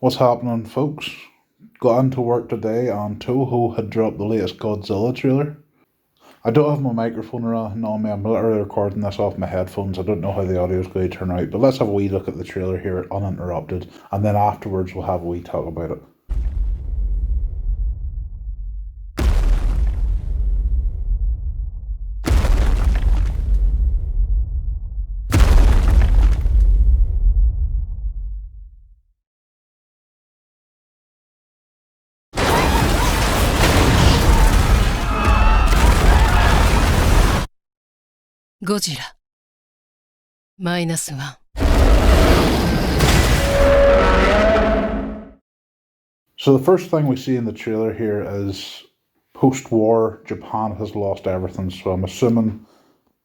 What's happening, folks? Got into work today and Toho had dropped the latest Godzilla trailer. I don't have my microphone or anything on me, I'm literally recording this off my headphones. I don't know how the audio is going to turn out, but let's have a wee look at the trailer here uninterrupted, and then afterwards we'll have a wee talk about it. Godzilla -1. So the first thing we see in the trailer here is post-war Japan has lost everything, so I'm assuming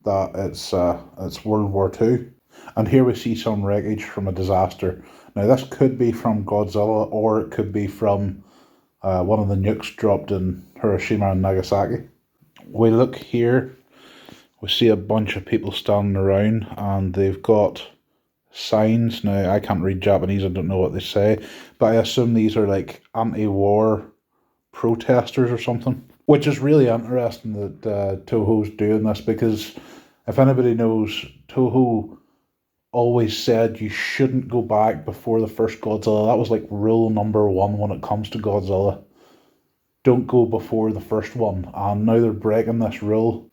that it's World War II. And here we see some wreckage from a disaster. Now this could be from Godzilla, or it could be from one of the nukes dropped in Hiroshima and Nagasaki. We look here, we see a bunch of people standing around and they've got signs. Now, I can't read Japanese, I don't know what they say, but I assume these are like anti-war protesters or something. Which is really interesting that Toho's doing this, because if anybody knows, Toho always said you shouldn't go back before the first Godzilla. That was like rule number one when it comes to Godzilla. Don't go before the first one, and now they're breaking this rule.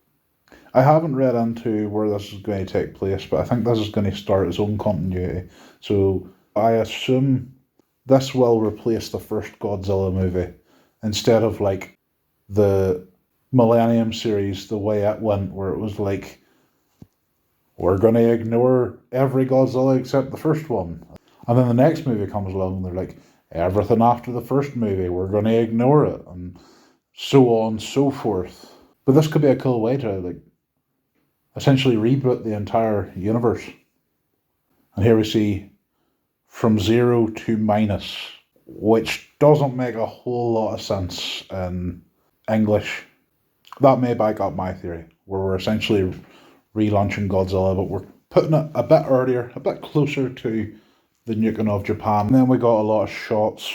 I haven't read into where this is going to take place, but I think this is going to start its own continuity. So I assume this will replace the first Godzilla movie, instead of like the Millennium series, the way it went, where it was like, we're going to ignore every Godzilla except the first one. And then the next movie comes along and they're like, everything after the first movie, we're going to ignore it, and so on and so forth. But this could be a cool way to like essentially reboot the entire universe. And here we see from 0 to minus, which doesn't make a whole lot of sense in English. That may back up my theory, where we're essentially relaunching Godzilla, but we're putting it a bit earlier, a bit closer to the nuking of Japan. And then we got a lot of shots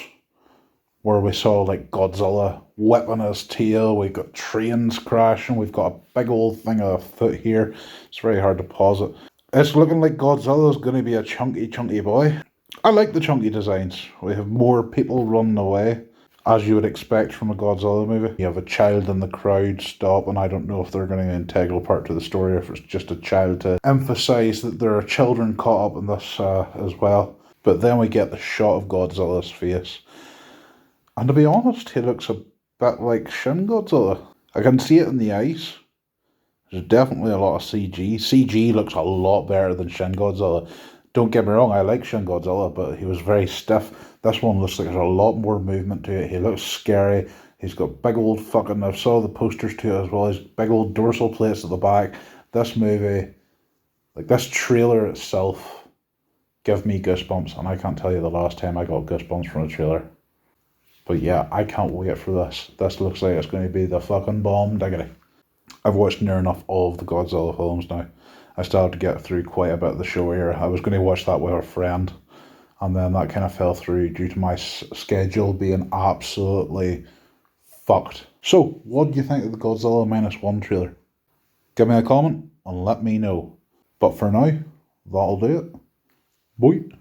where we saw like Godzilla whipping his tail, we've got trains crashing, we've got a big old thing of foot here. It's very hard to pause it. It's looking like Godzilla's going to be a chunky boy. I like the chunky designs. We have more people running away, as you would expect from a Godzilla movie. You have a child in the crowd stop, and I don't know if they're going to be an integral part to the story, or if it's just a child to emphasise that there are children caught up in this as well. But then we get the shot of Godzilla's face. And to be honest, he looks a bit like Shin Godzilla. I can see it in the eyes. There's definitely a lot of CG. CG looks a lot better than Shin Godzilla. Don't get me wrong, I like Shin Godzilla, but he was very stiff. This one looks like there's a lot more movement to it. He looks scary. He's got big old fucking, I saw the posters to it as well. He's big old dorsal plates at the back. This movie, like this trailer itself, give me goosebumps. And I can't tell you the last time I got goosebumps from a trailer. But yeah, I can't wait for this. This looks like it's going to be the fucking bomb diggity. I've watched near enough of the Godzilla films now. I still have to get through quite a bit of the show here. I was going to watch that with a friend, and then that kind of fell through due to my schedule being absolutely fucked. So, what do you think of the Godzilla -1 trailer? Give me a comment and let me know. But for now, that'll do it. Bye.